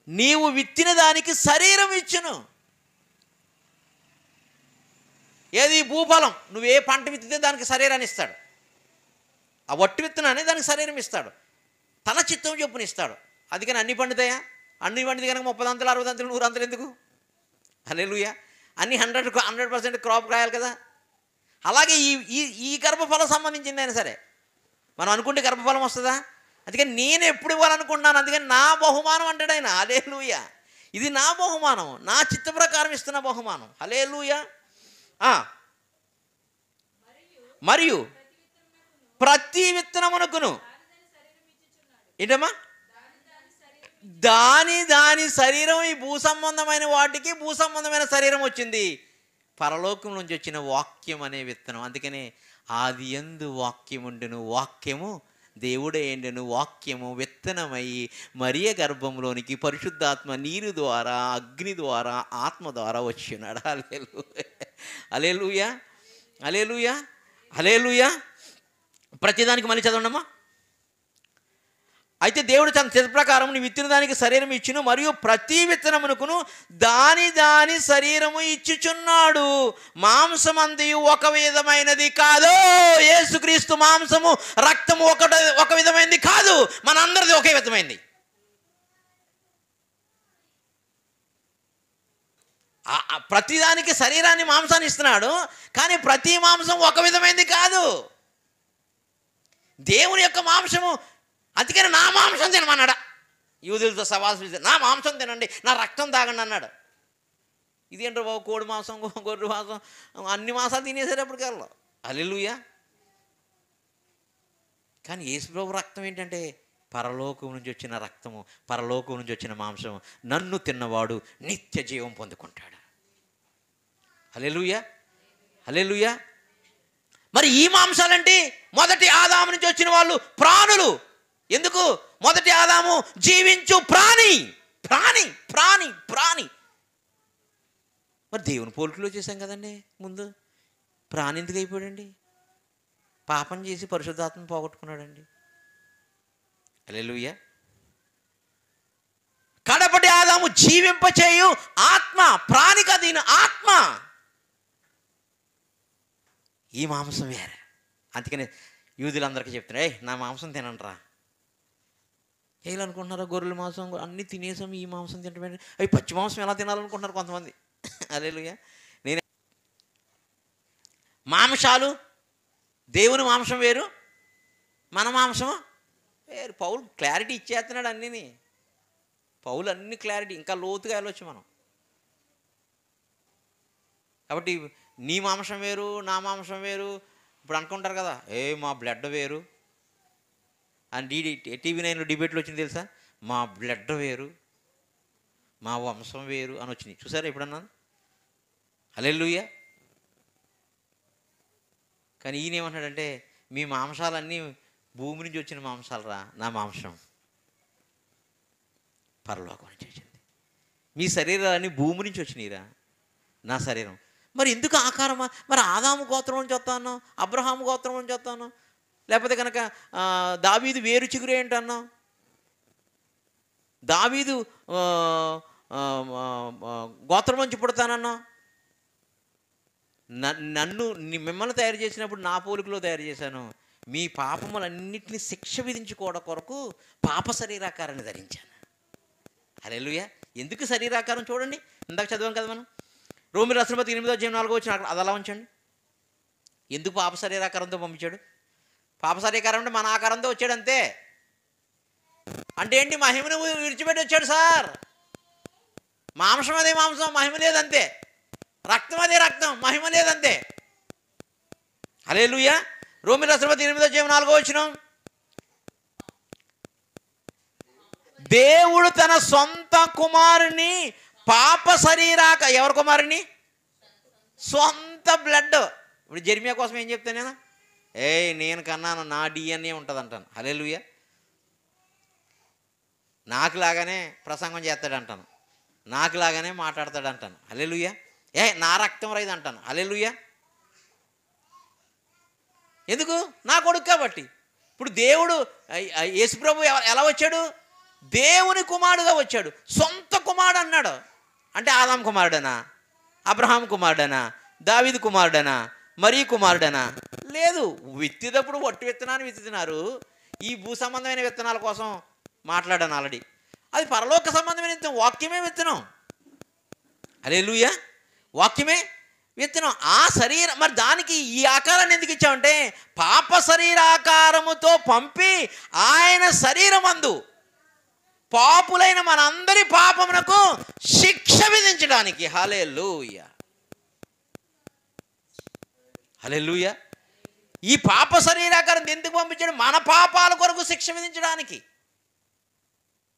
[SPEAKER 3] నీవు విత్తిన దానికి శరీరం ఇచ్చును. ఏది? భూఫలం. నువ్వు ఏ పంట విత్తితే దానికి శరీరాన్ని ఇస్తాడు. ఆ వట్టి విత్తనాన్ని దానికి శరీరం ఇస్తాడు, తన చిత్తం చొప్పున ఇస్తాడు. అందుకని అన్ని పండుతాయా? అన్ని పండితే కనుక 30 అంతలు 60 అంతలు 100 అంతలు ఎందుకు? హల్లెలూయా. అన్ని 100% క్రాప్ రాయాలి కదా. అలాగే ఈ గర్భఫలం సంబంధించింది అయినా సరే మనం అనుకుంటే గర్భఫలం వస్తుందా? అందుకని నేను ఎప్పుడు ఇవ్వాలనుకుంటున్నాను, అందుకని నా బహుమానం అంటాడు ఆయన. హల్లెలూయా. ఇది నా బహుమానం, నా చిత్త ప్రకారం ఇస్తున్న బహుమానం. హల్లెలూయా. మరియు ప్రతి విత్తనమునకును ఏంటమ్మా? దాని శరీరం. ఈ భూ సంబంధమైన వాటికి భూ సంబంధమైన శరీరం వచ్చింది, పరలోకం నుంచి వచ్చిన వాక్యం అనే విత్తనం. అందుకనే ఆది యందు వాక్యముండును, వాక్యము దేవుడే ఎండును, వాక్యము విత్తనమై మరియ గర్భంలోనికి పరిశుద్ధాత్మ నీరు ద్వారా, అగ్ని ద్వారా, ఆత్మ ద్వారా వచ్చినాడు. హల్లెలూయా, హల్లెలూయా, హల్లెలూయా. ప్రతిదానికి మళ్ళీ చదవండమ్మా. అయితే దేవుడు తన చిత్త ప్రకారం నీ విత్తిన దానికి శరీరం ఇచ్చును, మరియు ప్రతి విత్తనమునకును దాని దాని శరీరము ఇచ్చుచున్నాడు. మాంసమంతయు ఒక విధమైనది కాదు. యేసుక్రీస్తు మాంసము రక్తము ఒక విధమైనది కాదు, మనందరిది ఒకే విధమైనది. ప్రతిదానికి శరీరాన్ని మాంసాన్ని ఇస్తున్నాడు, కానీ ప్రతి మాంసం ఒక విధమైనది కాదు. దేవుని యొక్క మాంసము, అందుకని నా మాంసం తినమన్నాడా యూదులతో సవాసు, నా మాంసం తినండి, నా రక్తం తాగండి అన్నాడు. ఇదేంటో బాబు, కోడి మాంసం, గొర్రె మాంసం, అన్ని మాంసాలు తినేసేటప్పటికల్లా హల్లెలూయా. కానీ యేసుప్రభు రక్తం ఏంటంటే పరలోకం నుంచి వచ్చిన రక్తము, పరలోకం నుంచి వచ్చిన మాంసము. నన్ను తిన్నవాడు నిత్య జీవం పొందుకుంటాడు. హల్లెలూయా, హల్లెలూయా. మరి ఈ మాంసాలంటే మొదటి ఆదాము నుంచి వచ్చిన వాళ్ళు ప్రాణులు. ఎందుకు? మొదటి ఆదాము జీవించు ప్రాణి, ప్రాణి ప్రాణి ప్రాణి. మరి దేవుని పోలికలో చేశాం కదండి. ముందు ప్రాణి ఎందుకు అయిపోయాడండి? పాపం చేసి పరిశుద్ధాత్మను పోగొట్టుకున్నాడండి. హల్లెలూయా. కడపటి ఆదాము జీవింపచేయు ఆత్మ, ప్రాణిక దీని ఆత్మ. ఈ మాంసం వేరే. అందుకని యూదులందరికీ చెప్తున్నా, నా మాంసం తినండిరా. ఏలనుకుంటున్నారా? గొర్రెల మాంసం అన్నీ తినేసాం, ఈ మాంసం తింటామండి. అవి పచ్చి మాంసం ఎలా తినాలనుకుంటున్నారు కొంతమంది. హల్లెలూయా. నేను మాంసాలు, దేవుని మాంసం వేరు, మన మాంసం వేరు. పౌలు క్లారిటీ ఇచ్చేస్తున్నాడు అన్నీని. పౌలు అన్ని క్లారిటీ, ఇంకా లోతుగా వెళ్ళొచ్చు మనం. కాబట్టి నీ మాంసం వేరు, నా మాంసం వేరు. ఇప్పుడు అనుకుంటారు కదా, మా బ్లడ్ వేరు అని. టీవీ 9లో డిబేట్లు వచ్చింది తెలుసా? మా బ్లడ్ వేరు, మా వంశం వేరు అని వచ్చినాయి. చూసారా ఎప్పుడన్నా? హల్లెలూయా. కానీ ఈయన ఏమంటాడంటే, మీ మాంసాలన్నీ భూమి నుంచి వచ్చిన మాంసాలు రా, నా మాంసం పరలోకం నుంచి వచ్చింది. మీ శరీరాలన్నీ భూమి నుంచి వచ్చినాయిరా, నా శరీరం. మరి ఎందుకు ఆకారమా? మరి ఆదాము గోత్రం నుంచి వస్తాను, అబ్రహాము గోత్రం నుంచి వస్తాను, లేకపోతే కనుక దావీదు వేరు చిగురు ఏంటన్నా, దావీదు గోత్రం నుంచి పుడతానన్నా. నన్ను మిమ్మల్ని తయారు చేసినప్పుడు నా పోలికలో తయారు చేశాను. మీ పాపములన్నింటినీ శిక్ష విధించుకోవడం కొరకు పాప శరీరాకారాన్ని ధరించాను. హల్లెలూయా. ఎందుకు శరీరాకారం? చూడండి, ఇందాక చదివాం కదా మనం, రోమీయుల రాసిన పత్రిక 8:4 అక్కడ అది అలా ఉంచండి. ఎందుకు పాప శరీరాకారంతో పంపించాడు? పాప శరీరాకారం అంటే మన ఆకారంతో వచ్చాడు అంతే. అంటే ఏంటి? మహిమను విడిచిపెట్టి వచ్చాడు సార్. మాంసం అదే మాంసం, మహిమ లేదంతే. రక్తం అదే రక్తం, మహిమ లేదంతే. హల్లెలూయా. రోమీయుల రాసిన పత్రిక 8:4 దేవుడు తన సొంత కుమారుని పాప శరీరాక, ఎవరి కుమారుని? సొంత బ్లడ్. ఇప్పుడు జెర్మియా కోసం ఏం చెప్తాను నేను? నేను కన్నాను, నా డిఎన్ఏ ఉంటుంది అంటాను. హల్లెలూయా. నాకులాగానే ప్రసంగం చేస్తాడు అంటాను, నాకులాగానే మాట్లాడతాడు అంటాను. హల్లెలూయా. నా రక్తం రైదు అంటాను. హల్లెలూయా. ఎందుకు? నా కొడుకు కాబట్టి. ఇప్పుడు దేవుడు యేసుప్రభు ఎలా వచ్చాడు? దేవుని కుమారుడుగా వచ్చాడు. సొంత కుమారుడు అన్నాడు. అంటే ఆదాం కుమారుడనా? అబ్రహాం కుమారుడనా? దావీదు కుమారుడనా? మరీ కుమారుడనా? లేదు. విత్తేటప్పుడు వట్టి విత్తనాన్ని విత్తుతున్నారు. ఈ భూ సంబంధమైన విత్తనాల కోసం మాట్లాడాను ఆల్రెడీ. అది పరలోక సంబంధమైన విత్తనం, వాక్యమే విత్తనం. హల్లెలూయా. వాక్యమే విత్తనం. ఆ శరీరం, మరి దానికి ఈ ఆకారాన్ని ఎందుకు ఇచ్చామంటే, పాప శరీరాకారముతో పంపి ఆయన శరీరమందు పాపులైన మనందరి పాపమునకు శిక్ష విధించడానికి. హల్లెలూయా, హల్లెలూయా. ఈ పాప శరీరాకారం ఎందుకు పంపించాడు? మన పాపాల కొరకు శిక్ష విధించడానికి.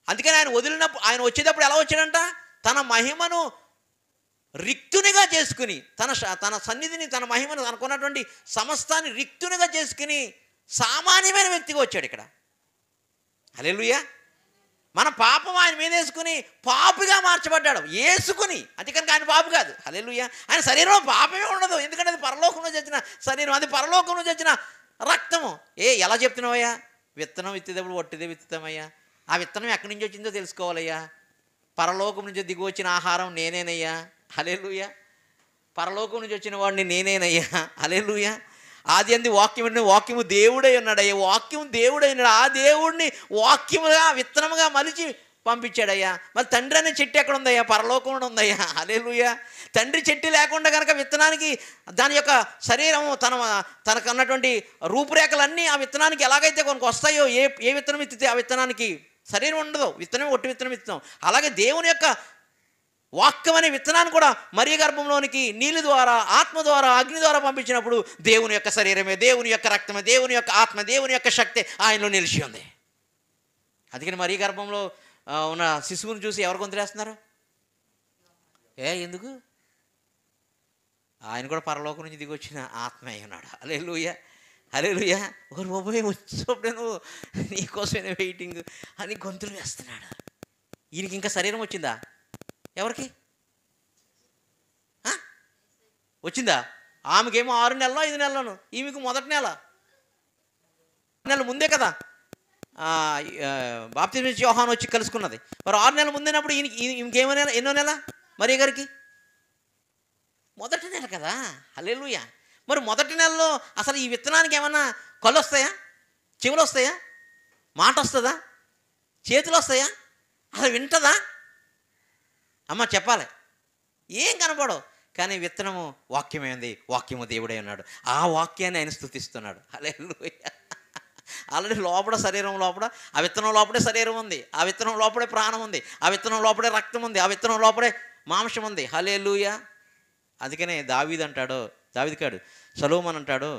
[SPEAKER 3] అందుకని ఆయన వదిలినప్పుడు, ఆయన వచ్చేటప్పుడు ఎలా వచ్చాడంట? తన మహిమను రిక్తునిగా చేసుకుని, తన సన్నిధిని, తన మహిమను, అనుకున్నటువంటి సమస్తాన్ని రిక్తునిగా చేసుకుని సామాన్యమైన వ్యక్తిగా వచ్చాడు ఇక్కడ. హల్లెలూయా. మన పాపం ఆయన మీద వేసుకుని పాపిగా మార్చబడ్డాడు, వేసుకుని. అందుకని ఆయన పాపి కాదు. హల్లెలూయా. ఆయన శరీరంలో పాపమే ఉండదు, ఎందుకంటే అది పరలోకంలో చచ్చిన శరీరం, అది పరలోకంలో చచ్చిన రక్తము. ఎలా చెప్తున్నావయ్యా? విత్తనం విత్తేటప్పుడు ఒట్టిదే విత్తుతామయ్యా. ఆ విత్తనం ఎక్కడి నుంచి వచ్చిందో తెలుసుకోవాలయ్యా. పరలోకం నుంచి దిగి వచ్చిన ఆహారం నేనేనయ్యా. హల్లెలూయా. పరలోకం నుంచి వచ్చిన వాడిని నేనేనయ్యా. హల్లెలూయా. ఆది అంది వాక్యం, వాక్యము దేవుడై ఉన్నాడయ్యా. వాక్యం దేవుడై ఉన్నాడు. ఆ దేవుడిని వాక్యముగా విత్తనముగా మలిచి పంపించాడయ్యా. మరి తండ్రి అనే చెట్టు ఎక్కడ ఉందయ్యా? పరలోకంలో ఉందయ్యా. హల్లెలూయా. తండ్రి చెట్టు లేకుండా కనుక విత్తనానికి దాని యొక్క శరీరము తనకు ఉన్నటువంటి రూపురేఖలన్నీ ఆ విత్తనానికి ఎలాగైతే కొనుక వస్తాయో, ఏ విత్తనం విత్తితే ఆ విత్తనానికి శరీరం ఉండదు. విత్తనం ఒట్టి విత్తనం విత్తనం. అలాగే దేవుని యొక్క వాక్యం అనే విత్తనాన్ని కూడా మరియ గర్భంలోనికి నీళ్ళ ద్వారా, ఆత్మ ద్వారా, అగ్ని ద్వారా పంపించినప్పుడు దేవుని యొక్క శరీరమే, దేవుని యొక్క రక్తమే, దేవుని యొక్క ఆత్మ, దేవుని యొక్క శక్తి ఆయనలో నిలిచి ఉంది. అందుకని మరియ గర్భంలో ఉన్న శిశువుని చూసి ఎవరు గొంతులేస్తున్నారు? ఎందుకు? ఆయన కూడా పరలోకం నుంచి దిగి వచ్చిన ఆత్మ అయి ఉన్నాడు. హల్లెలూయా. హల్లెలూయా. ఒకరు బాబోయ్ వచ్చినప్పుడు నువ్వు నీకోసమే వెయిటింగ్ అని గొంతులు వేస్తున్నాడు. ఈయనకి ఇంకా శరీరం వచ్చిందా? ఎవరికి వచ్చిందా? ఆమెకేమో 6 నెలలో 5 నెలలను, ఈమెకు మొదటి నెల ముందే కదా బాప్తిస్మం ఇచ్చే యోహాను వచ్చి కలుసుకున్నది. మరి 6 నెలల ముందేనప్పుడు ఈమెకేమో నెల, ఎన్నో నెల మరియ గారికి? మొదటి నెల కదా. హల్లెలూయా. మరి మొదటి నెలలో అసలు ఈ విత్తనానికి ఏమన్నా కళ్ళు వస్తాయా? చెవులు వస్తాయా? మాట వస్తుందా? చేతులు వస్తాయా? అసలు వింటదా? అమ్మ చెప్పాలి. ఏం కనపడవు. కానీ విత్తనము వాక్యమైంది, వాక్యము దేవుడై ఉన్నాడు. ఆ వాక్యాన్ని ఆయన స్తుతిస్తున్నాడు. హల్లెలూయా. ఆల్రెడీ లోపల శరీరం లోపల ఆ విత్తనం లోపలే శరీరం ఉంది, ఆ విత్తనం లోపలే ప్రాణం ఉంది, ఆ విత్తనం లోపలే రక్తం ఉంది, ఆ విత్తనం లోపలే మాంసం ఉంది. హల్లెలూయా. అందుకనే దావీదు కాడు సొలొమోను అంటాడు,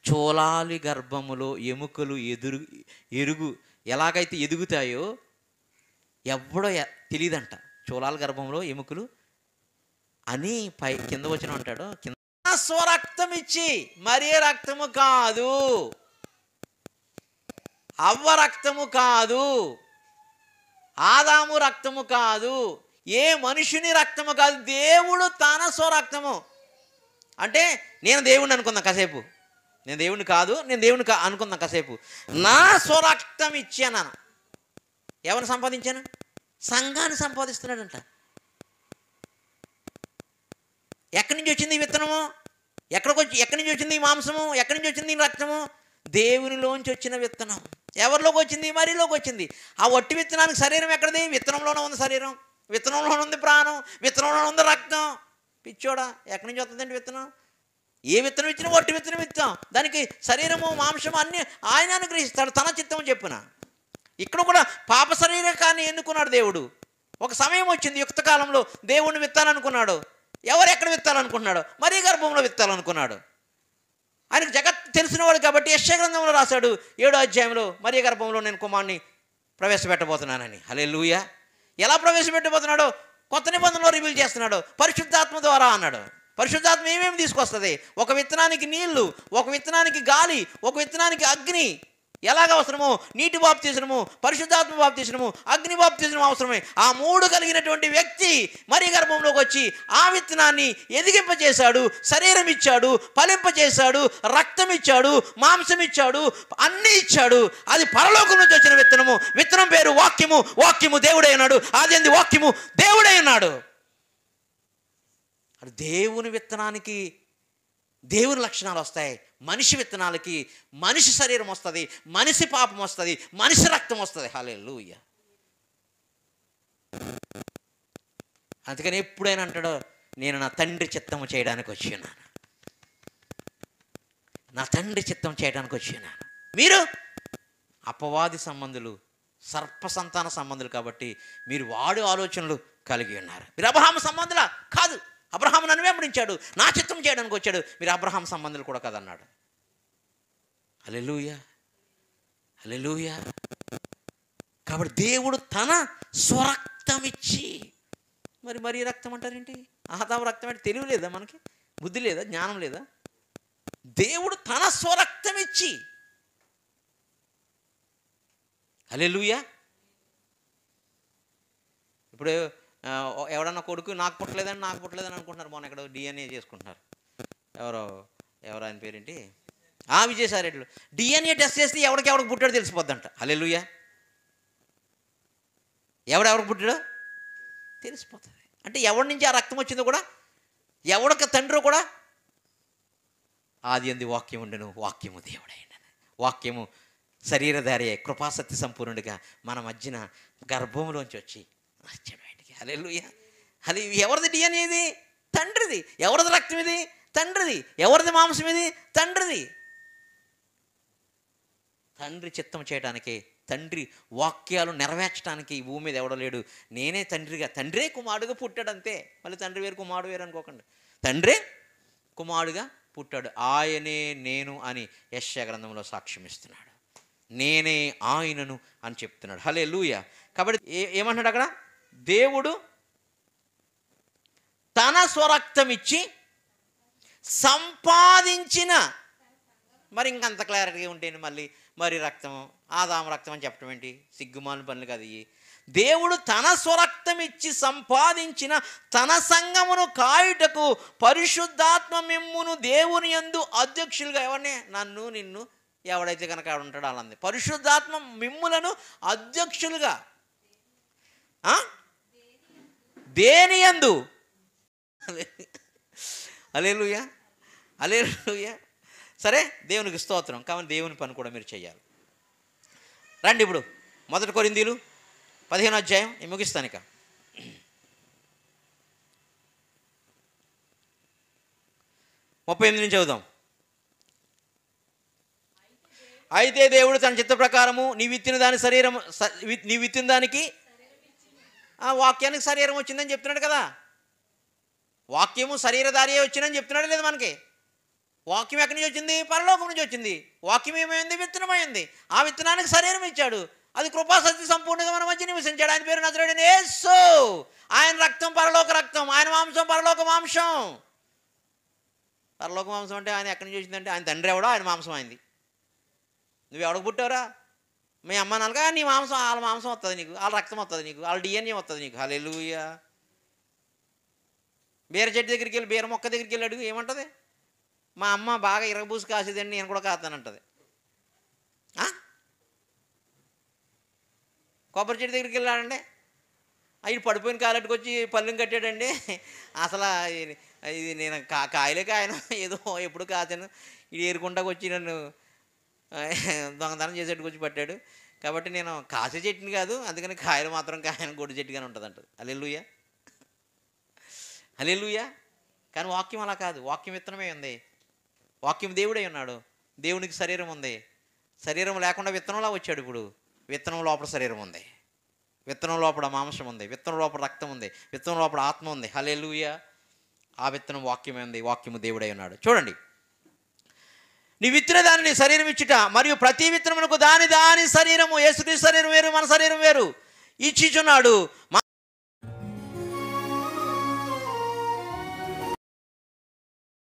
[SPEAKER 3] చోళాలి గర్భములో ఎముకలు ఎరుగు ఎలాగైతే ఎదుగుతాయో ఎవడో తెలియదంట. చోళాల గర్భంలో ఎముకలు అని పై కింద వచ్చిన అంటాడు, కింద స్వరక్తం ఇచ్చి, మరే రక్తము కాదు, అవ్వ రక్తము కాదు, ఆదాము రక్తము కాదు, ఏ మనుషుని రక్తము కాదు, దేవుడు తన స్వరక్తము. అంటే నేను దేవుడిని అనుకుందాం కాసేపు, నేను దేవుడిని కాదు, నేను దేవుడిని అనుకుందాం కాసేపు. నా స్వరక్తం ఇచ్చాను. ఎవరిని సంపాదించాను? సంఘాన్ని సంపాదిస్తున్నాడంట. ఎక్కడి నుంచి వచ్చింది ఈ విత్తనము? ఎక్కడి నుంచి వచ్చింది ఈ మాంసము? ఎక్కడి నుంచి వచ్చింది ఈ రక్తము? దేవునిలోంచి వచ్చిన విత్తనం. ఎవరిలోకి వచ్చింది? మరిలోకి వచ్చింది. ఆ ఒట్టి విత్తనానికి శరీరం ఎక్కడిది? విత్తనంలోనే ఉంది శరీరం, విత్తనంలోనే ఉంది ప్రాణం, విత్తనంలోనే ఉంది రక్తం. పిచ్చోడా, ఎక్కడి నుంచి వస్తుందండి విత్తనం? ఏ విత్తనం ఇచ్చినా ఒట్టి విత్తనం ఇస్తాం. దానికి శరీరము, మాంసము అన్నీ ఆయన అనుగ్రహిస్తాడు తన చిత్తము చెప్పున. ఇక్కడ కూడా పాప శరీరకాన్ని ఎన్నుకున్నాడు దేవుడు. ఒక సమయం వచ్చింది, యుక్త కాలంలో దేవుణ్ణి విత్తాలనుకున్నాడు. ఎవరు ఎక్కడ విత్తాలనుకున్నాడు? మరియ గర్భంలో విత్తాలనుకున్నాడు. ఆయనకు జగత్ తెలిసినవాడు కాబట్టి యెషయా గ్రంథంలో రాశాడు 7వ అధ్యాయంలో, మరియ గర్భంలో నేను కుమారుని ప్రవేశపెట్టబోతున్నానని. హల్లెలూయా. ఎలా ప్రవేశపెట్టబోతున్నాడో కొత్త నిబంధనలో రివీల్ చేస్తున్నాడు. పరిశుద్ధాత్మ ద్వారా అన్నాడు. పరిశుద్ధాత్మ ఏమేమి తీసుకొస్తుంది? ఒక విత్తనానికి నీళ్లు, ఒక విత్తనానికి గాలి, ఒక విత్తనానికి అగ్ని. ఎలాగ అవసరమో నీటి బాప్తిస్మము, పరిశుద్ధాత్మ బాప్తిస్మము, అగ్ని బాప్తిస్మము అవసరమే. ఆ 3 కలిగినటువంటి వ్యక్తి మరియ గర్భంలోకి వచ్చి ఆ విత్తనాన్ని ఎదిగింపచేశాడు, శరీరం ఇచ్చాడు, ఫలింపచేశాడు, రక్తం ఇచ్చాడు, మాంసం ఇచ్చాడు, అన్నీ ఇచ్చాడు. అది పరలోకం నుంచి వచ్చిన విత్తనము. విత్తనం పేరు వాక్యము. వాక్యము దేవుడై ఉన్నాడు. ఆది వాక్యము దేవుడై ఉన్నాడు. దేవుని విత్తనానికి దేవుని లక్షణాలు వస్తాయి. మనిషి విత్తనాలకి మనిషి శరీరం వస్తుంది, మనిషి పాపం వస్తుంది, మనిషి రక్తం వస్తుంది. హల్లెలూయా. అందుకని ఎప్పుడైనా అంటాడో, నేను నా తండ్రి చిత్తము చేయడానికి వచ్చినాను, నా తండ్రి చిత్తం చేయడానికి వచ్చినాను. మీరు అపవాది సంబంధులు, సర్ప సంతాన సంబంధులు కాబట్టి మీరు వాడి ఆలోచనలు కలిగి ఉన్నారు. మీరు అబ్రహాము సంబంధులా? కాదు. అబ్రహాము నన్ను వెంబడించాడు, నా చిత్తం చేయడానికి వచ్చాడు. మీరు అబ్రహాం సంబంధులు కూడా కదన్నాడు. హల్లెలూయా. హల్లెలూయా. కాబట్టి దేవుడు తన స్వరక్తం ఇచ్చి, మరి రక్తం అంటారేంటి? ఆదాము రక్తం అంటే తెలివి లేదా? మనకి బుద్ధి లేదా? జ్ఞానం లేదా? దేవుడు తన స్వరక్తం ఇచ్చి. హల్లెలూయా. ఇప్పుడు ఎవడన్నా కొడుకు నాకు పుట్టలేదని అనుకుంటున్నారు. మొన్న ఎక్కడో DNA చేసుకుంటున్నారు. ఎవరో ఆయన పేరేంటి, విజయసాయి రెడ్డిలో డిఎన్ఏ టెస్ట్ చేస్తే ఎవరికి పుట్టాడో తెలిసిపోద్దంట. హల్లెలూయా. ఎవరికి పుట్టాడో తెలిసిపోతుంది. అంటే ఎవరి నుంచి ఆ రక్తం వచ్చిందో కూడా, ఎవడికి తండ్రో కూడా, ఆది యందు వాక్యం ఉండెను, వాక్యము దేవుడైన, వాక్యము శరీరధారి కృపాసత్య సంపూర్ణుడిగా మన మధ్యన గర్భంలోంచి వచ్చి వచ్చాడు బయటికి. హల్లెలూయా. ఎవరిది డిఎన్ఏ ఇది? తండ్రిది. ఎవరిది రక్తం ఇది? తండ్రిది. ఎవరిది మాంసం ఇది? తండ్రిది. తండ్రి చిత్తం చేయడానికి, తండ్రి వాక్యాలు నెరవేర్చడానికి ఈ భూమి మీద ఎవడో లేడు. నేనే తండ్రిగా, తండ్రే కుమారుడుగా పుట్టాడంతే. మళ్ళీ తండ్రి వేరు కుమారుడు వేరు అనుకోకండి. తండ్రే కుమారుడుగా పుట్టాడు. ఆయనే నేను అని యెషయా గ్రంథంలో సాక్ష్యం ఇస్తున్నాడు. నేనే ఆయనను అని చెప్తున్నాడు. హల్లెలూయా. కాబట్టి ఏమంటున్నాడు అక్కడ? దేవుడు తన స్వరక్తం ఇచ్చి సంపాదించిన, మరి ఇంకంత క్లారిటీగా ఉంటేనే మరి రక్తం, ఆదాము రక్తం అని చెప్పడం ఏంటి? సిగ్గుమాలిన పనులు కదా ఇవి. దేవుడు తన స్వరక్తం ఇచ్చి సంపాదించిన తన సంఘమును కాయుటకు పరిశుద్ధాత్మ మిమ్మును దేవుని యందు అధ్యక్షులుగా, ఎవరిని? నన్ను నిన్ను ఎవడైతే కనుక ఉంటాడో వాళ్ళంది. పరిశుద్ధాత్మ మిమ్ములను అధ్యక్షులుగా దేని యందు. హల్లెలూయా. హల్లెలూయా. సరే, దేవునికి స్తోత్రం. కాబట్టి దేవుని పని కూడా మీరు చేయాలి. రండి ఇప్పుడు 1 కొరింథీయులు 15వ అధ్యాయం. నేను ముగిస్తాను ఇక. 38 నుంచి చదువుదాం. అయితే దేవుడు తన చిత్త ప్రకారము నీ విత్తిన దానికి ఆ వాక్యానికి శరీరం వచ్చిందని చెప్తున్నాడు కదా. వాక్యము శరీరధారియే వచ్చిందని చెప్తున్నాడు లేదు మనకి. వాక్యం ఎక్కడి నుంచి వచ్చింది? పరలోకం నుంచి వచ్చింది. వాక్యం ఏమైంది? విత్తనమైంది. ఆ విత్తనానికి శరీరం ఇచ్చాడు. అది కృపాసత్య సంపూర్ణంగా మన మధ్య నివసించాడు. ఆయన పేరు నజరేయుడైన యేసు. ఆయన రక్తం పరలోక రక్తం, ఆయన మాంసం పరలోక మాంసం. పరలోక మాంసం అంటే ఆయన ఎక్కడి నుంచి వచ్చిందంటే ఆయన తండ్రి ఎవడో, ఆయన మాంసం అయింది. నువ్వు ఎవడకు పుట్టావురా? మీ అమ్మ నాలుగా నీ మాంసం, వాళ్ళ మాంసం వస్తుంది నీకు, వాళ్ళ రక్తం వస్తుంది నీకు, వాళ్ళ డిఎన్ఏ వస్తుంది నీకు. హల్లెలూయా. బీర చెట్టు దగ్గరికి వెళ్ళి, బీర మొక్క దగ్గరికి వెళ్ళి అడుగు, ఏమంటుంది? మా అమ్మ బాగా ఇరగబూసి కాసేదండి, నేను కూడా కాస్తానంటది. కొబ్బరి చెట్టు దగ్గరికి వెళ్ళాడండి, అవి పడిపోయిన కాలట్టుకు వచ్చి పళ్ళుని కట్టాడండి. అసలు ఇది నేను కాయలే కాయను, ఏదో ఎప్పుడు కాచాను, ఇది ఏరుకుంటాకు వచ్చి నన్ను దొంగతనం చేసేట్టుకు వచ్చి పట్టాడు. కాబట్టి నేను కాసే చెట్టుని కాదు, అందుకని కాయలు మాత్రం కాయను, గొడ్డు చెట్టుగానే ఉంటుంది అంటది. హల్లెలూయా. హల్లెలూయా. కానీ వాక్యం అలా కాదు. వాక్యం విత్తనమే ఉంది. వాక్యం దేవుడై ఉన్నాడు. దేవునికి శరీరం ఉంది. శరీరం లేకుండా విత్తనంలా వచ్చాడు. ఇప్పుడు విత్తనం లోపల శరీరం ఉంది, విత్తనం లోపల మాంసం ఉంది, విత్తనం లోపల రక్తం ఉంది, విత్తనం లోపల ఆత్మ ఉంది. హల్లెలూయా. ఆ విత్తనం వాక్యమే ఉంది. వాక్యము దేవుడై ఉన్నాడు. చూడండి, నీ విత్తన దానిని శరీరం ఇచ్చుట మరియు ప్రతి విత్తనమునకు దాని శరీరము, యేసుక్రీస్తు శరీరం వేరు, మన శరీరం వేరు, ఇచ్చిచున్నాడు.